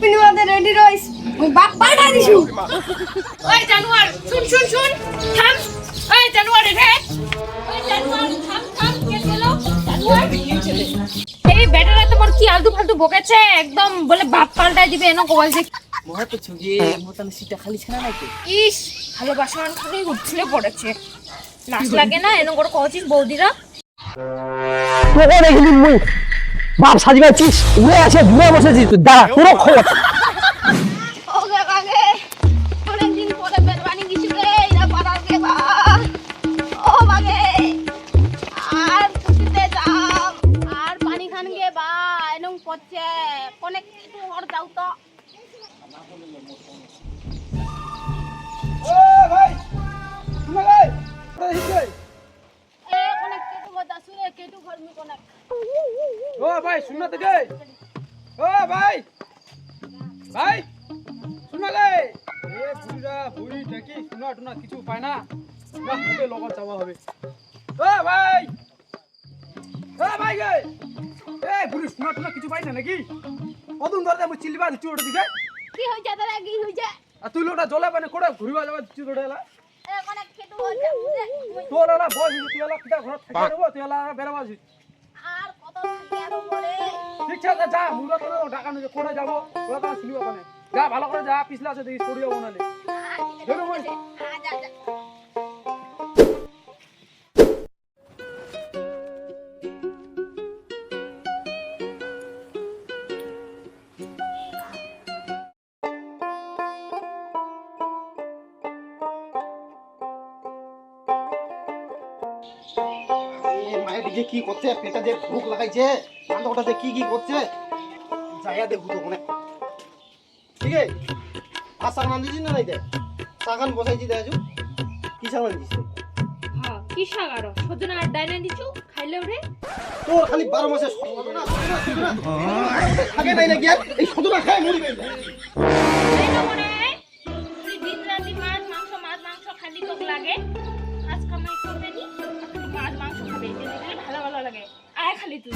পিনুয়াতে ready রইস মুই বাপ পাঠা দিছু ওই জানুয়ার শুন থাম ওই জানুয়ার রে ওই জানুয়ার থাম কে গেল জানুয়ার এই বেটারা তোমার কি আলতু ফালতু বকেছে একদম বলে বাপ পাল্টাই দিবে এনো বলছে মহা তো ছুগে মোটামুটি সিটটা খালি ছানা নাই তো ইস ভালোবাসা করে উঠলে পড়েছে লাশ লাগে না এনো করে কইছিস বৌদিরা তোকে দেখিনি মুই বাপ সাজিবাছিস উড়ে আছে দূরে বসেছিস তুই দাঁড়া তোর খবর ওগে বাগে অনেক দিন পরে বেরবানি গিছি রে ইরা পাড়ার কে বা ও বাগে আর পুতিতে যাম আর পানি খান গে বা এনং পড়ছে কোনে একটু হর যাও তো ও ভাই শুনে ভাই ওরে হিজে এ কোনে কেটু মজা সুরে কেটু ঘরমি কোনে ও ভাই শুননা তো গে ও ভাই ভাই শুনা গে এ বুড়া বুড়ি দেখি শুনা টুনা কিছু পায় না না হবে লগন যাওয়া হবে ও ভাই গে এ বুড়ি শুনা টুনা কিছু পাই না নাকি কতদিন ধরে আমি চিল্লিবা দিচ্ছি ওটা দিকে কি হইছে দাদা কি হইছে আর তুই লোটা জলে পানে কোড়া ঘুরিবা যাবা দিচ্ছি তোটা এলা এ কোনে কেটু হইছে তোর এলা বস তুই এলা কিটা ঘর থেকে দেবো তুই এলা বেরবাসি আর কত কেন বলে ঠিক আছে যা মুরা তো টাকা নিয়ে কোড়া যাবো ওরা তো শুনিবা পানে যা ভালো করে যা পিছলা আছে দেখি পড়িও বনালে ধরো মই যা যা মায়ের দিকে কি করছে পেটা যে ভুক লাগাইছে কান্দ ওটাতে কি করছে যাইয়া দেখু তো কোনে ঠিক আছে আসার নাম দিছি না নাই দে সাগান বসাইছি দেখু কি সাগান দিছি হ্যাঁ কি সাগারো সজনা ডাইনা দিছু খাইলে ওরে তোর খালি 12 মাসে সদনা আগে নাই না গিয়া এই সদনা খায় মরি গেল এই না মনে তুই দিন রাতে মাছ মাংস খালি তোক লাগে আজ কামাই করবে নি মাছ মাংস খাবে এটা ভালো ভালো লাগে আয় খালি তুই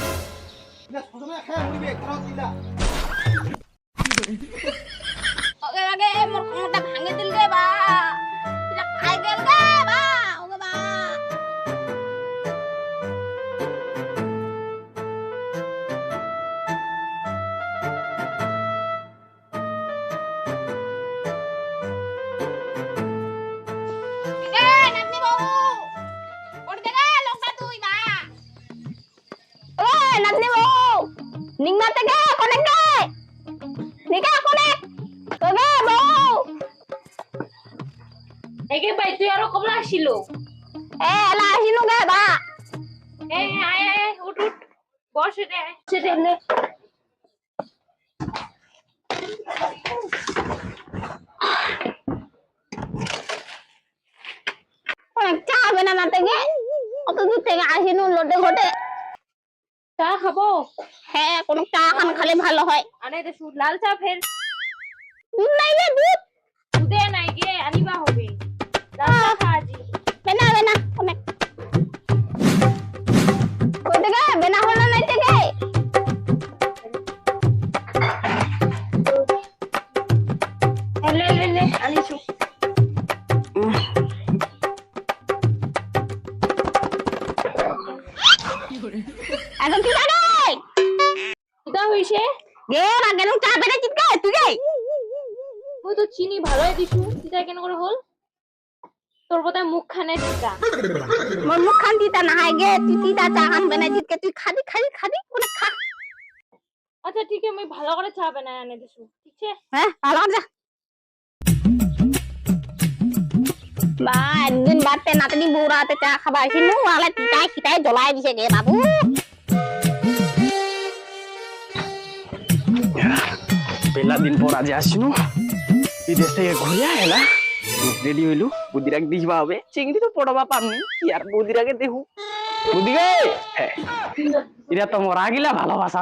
না সদনা খায় মরি বে খারাপ দিলা ওকে বাগে মোর কোনটা ভাঙে দিল রে বা এটা খাই গেল রে বা ওকে বা এ নাতনি বাবু ওড় দে রে লোকটা তুই বা ও নাতনি বাবু নিংমা থেকে কোনে কে নিকা কোনে তবে বাবু একে ভাই তুই আরো কমলা আসিল এ এলা আসিনু গে বা এ আয় আয় উঠ বস রে সেটা নে অনেক চা হবে না থেকে অত দূর থেকে আসিনু লোটে ঘটে চা খাবো হ্যাঁ কোনো চা খান খালে ভালো হয় আনে রে লাল চা ফের দুধ নাই রে দুধ দুধে নাই গিয়ে আনিবা হবে লাল চা খা আজি বেনা বেনা অনেক কই থেকে বেনা হলো নাই থেকে লে আনিছু এখন কি জানে এটা হইছে গে না কেন চা বেনা চিৎকা তুই গে ওই তো চিনি ভালোই দিছু চিটা কেন করে হল তোর বোধহয় মুখ খানে চিটা মোর মুখ খান দিতা না হয় গে তুই তিতা চা খান বেনা চিৎকা তুই খাদি কোন খা আচ্ছা ঠিক আছে আমি ভালো করে চা বানাই আনে দিছু ঠিক আছে হ্যাঁ ভালো যা বা একদিন বাদতে নাতনি বউরাতে চা খাবা আসিনু ওয়ালা তিতাই খিতাই জ্বলাই দিছে গে বাবু পেলা দিন পর আজ আসিনু বিদেশ থেকে ঘুরিয়া এলা রেডি হইলু বুদিরাকে দিবা হবে চিংড়ি তো পড়বা পামনি কি আর বুদিরাকে দেখু বুদিগে হ্যাঁ এটা তো মোরা গিলা ভালোবাসা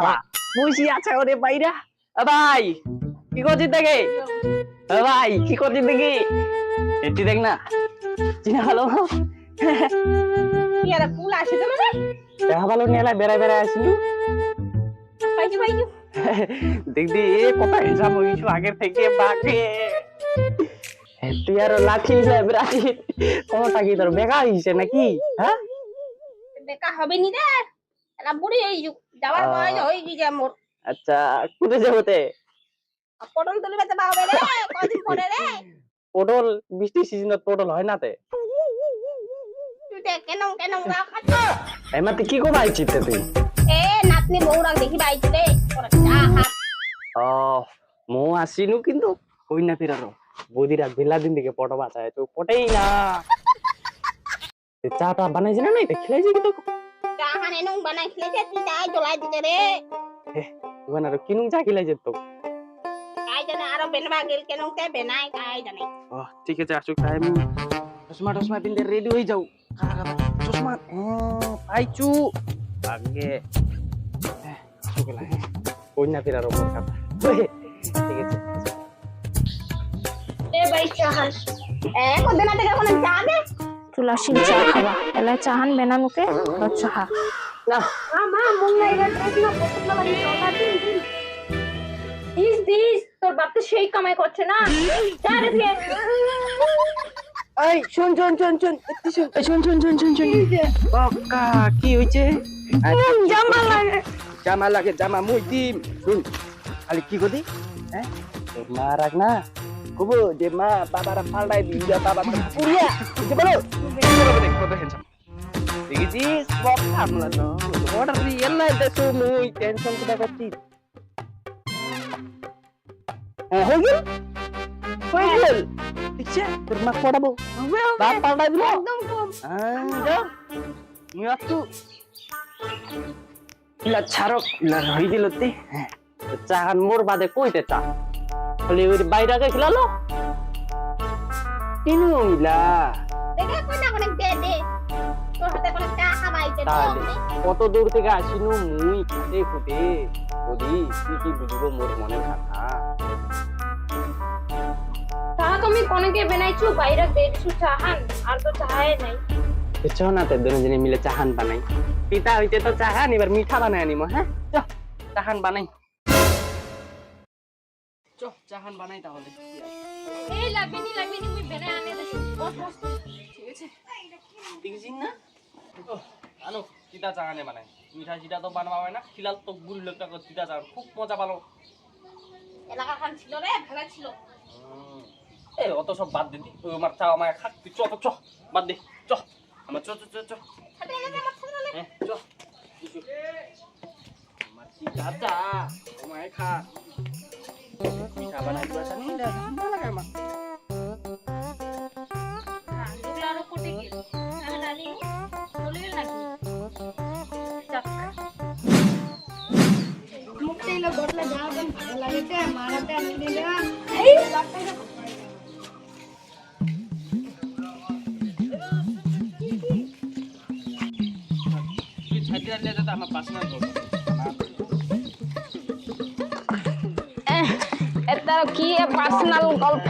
বুঝি আছে ওরে বাইরা ভাই কি করছিস দেখে ভাই কি করছিস দেখি এটি দেখ না চিনা ভালো কি আর ফুল আসে তো মানে দেখা ভালো নিয়ে বেড়ায় বেড়ায় আসিলু পাইছি দেখবি এ কত হিসাব হইছো আগের থেকে বাকে তুই আর লাঠি বেড়াচ্ছি কোনটা কি তোর বেকার হইছে নাকি হ্যাঁ বেকা হবে নি রে এলা বুড়ি হই যাবার বয়স হই গিয়ে মোর আচ্ছা কোথায় যাবতে পটল তুলিবে তো পাবে রে কদিন পরে রে পটল বৃষ্টি সিজনত পটল হয় না তে তুই দেখ কেন গা খাচ্ছ এমাতে কি কো বাইছি তুই এ নাতনি বউরা দেখি বাইছি রে ওরা চা হাত ও মো আসিনু কিন্তু কই না ফিরারো বৌদিরা বেলা দিন থেকে পটো বাঁচায় তো পটেই না চাটা বানাইছি না নাই খেলাইছি কিন্তু চা হানে নুং বানাই খেলেছে তুই চাই জ্বলাই দিতে রে ওখানে আর কিনুং চা খেলাইছে তো কাই জানে আরো বেনবা গেল কেন তে বেনাই কাই জানে ও ঠিক আছে আসুক তাই আমি চশমা পিনতে রেডি হয়ে যাও চশমা পাইছু আগে আসুক লাই কই না ফিরারো মোর কথা ঠিক আছে এ ভাই চা হান এ কদিন থেকে কোন চা দে তুলাসী চা খাবা এলা চাহান বেনা মুকে চাহা না মা মুং নাই রে প্রশ্ন পছন্দ বাড়ি চলা দিন দিস তোর বাপ তো সেই কামাই করছে না যা রে তুই এই শুন বক্কা কি হইছে জামা লাগে জামা মুই দিম শুন খালি কি কদি হ্যাঁ তোর মা রাখ না কবো যে মা বাবারা পাল্টাই দিয়া বাবা পুরিয়া বুঝতে পারো কত হ্যান্ডসাম দেখেছিস সব কামলা তো অর্ডার দিয়ে এলা দেশো মুই টেনশন করে করছি হ্যাঁ হয়ে গেল দেখছে তোর মা পড়াবো বাপ পাল্টাই দিল একদম কম যাও নিয়ে আসু ইলা ছাড়ক ইলা হয়ে গেল তে হ্যাঁ চাহান মোর বাদে কইতে চা খালি ওই বাইরে আগে খেলালো কিনু ইলা দেখে কই না অনেক দে দে তোর হাতে কোন চা খাবাইতে তাহলে কত দূর থেকে আসিনু মুই খুঁটে খুঁটে ওদি কি বুঝবো মোর মনে কথা তা তুমি কোনকে বেনাইছো বাইরে দেড়শো চাহান আর তো চাহাই নাই বুঝছো না তো দুজনে মিলে চাহান বানাই পিতা হইতে তো চাহান এবার মিঠা বানাই আনিমো হ্যাঁ চ চাহান বানাই চ চাহান বানাই তাহলে এই লাগবে নি মুই বেনা আনে দেছি বস ঠিক আছে দেখছিস না আনো চিতা চাহানে বানাই মিঠা চিটা তো বানাবা হয় না খিলাল তো গুড়ি লোকটা চিতা চাহান খুব মজা পালো এলাকা খান ছিল রে ভালো ছিল এ অত সব বাদ দে তুই আমার চা আমায় খাক তুই চ বাদ দে চ আমার চ হাতে গেছে আমার ছেলে হ্যাঁ চ আমার চিতা চা আমায় খা মিঠা বানাই দিবা জানি না ভালো লাগে আমার দুলারও কোটে গেল চাহান আনি চলে গেল নাকি যাক মুখতে এলো বটলা যাবেন ভালো লাগে তে মারাতে আমি দিলাম এই বাটটা তুই ছাইতে আনলে তো আমার পার্সোনাল করব এটা কি পার্সোনাল গল্প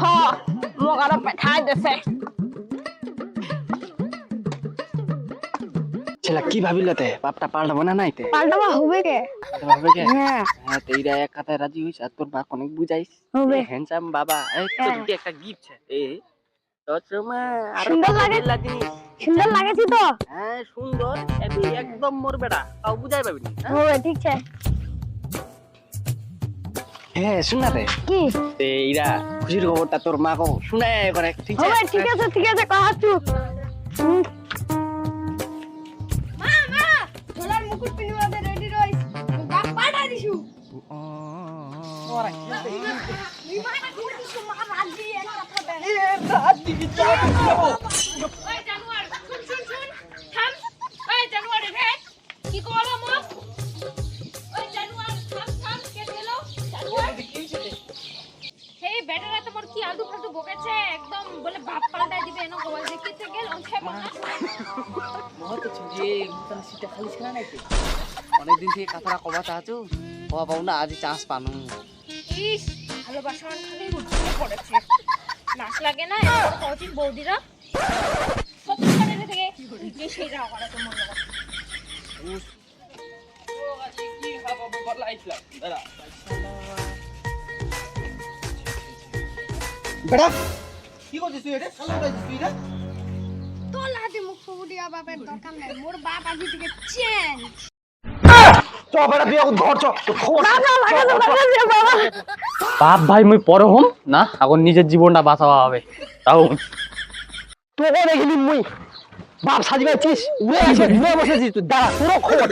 মোক আর পাঠাই দেছে ছেলা কি ভাবিলাতে বাপটা পাল্টাবো না নাইতে পাল্টাবা হবে কে পাল্টাবো কে হ্যাঁ হ্যাঁ তেইরা এক কথায় রাজি হইছ আর তোর বা অনেক বুঝাইস হবে হ্যান্ডসাম বাবা এই তোর কি একটা গিফট আছে এ তোর সময় আর সুন্দর লাগে। সুন্দর লাগেছি তো হ্যাঁ সুন্দর এবি একদম মোর বেটা তাও বুঝাই পাবি না হবে ঠিক আছে হ্যাঁ শুন না রে কি তেইরা খুশির খবরটা তোর মা কো শুনায় করে ঠিক আছে হবে ঠিক আছে কহাছু মা ঝোলার মুকুট পিনবাতে রেডি রইস বাপ পাড়া দিছু ওরা কি বিমানটা কি দিছু মা রাত দিয়ে এক কথা দেন রাত দিবি চল যাবো ওই জানুয়ার শুন থাম ওই জানুয়ার রে কি করলো মো ওই জানুয়ার থাম কে দিলো জানুয়ার এই বেটারা তোমার কি আলতু ফালতু বকেছে একদম বলে বাপ পাল্টাই দিবে এনো গোল দেখিতে গেল অংশে মানা মহত ছুজি মুতান সিটা খালি ছিনা নাইতে অনেকদিন থেকে কথাটা কবা চাচ্ছু কবা পাও না আজ চান্স পানু ইস ভালোবাসার খালি রুটিনে পড়েছে নাচ লাগে না কচিন বৌদিরা সব ছাড়ে থেকে যে সেইটা করে তোমার ও আছে কি বেটা কি করছিস তুই এটা কালো উঠাইছিস তুই এটা তোর লাঠি মুখ ফুটিয়া বাপের দরকার নাই মোর বাপ আজ থেকে চেঞ্জ চ বেটা তুই এখন ঘর চ বাপ ভাই মুই পরে হম না এখন নিজের জীবনটা বাঁচাবা হবে তাও তোকে দেখিনি মুই বাপ সাজিবাইছিস উড়ে আসে ঘুরে বসেছিস তুই দাঁড়া তোর খবর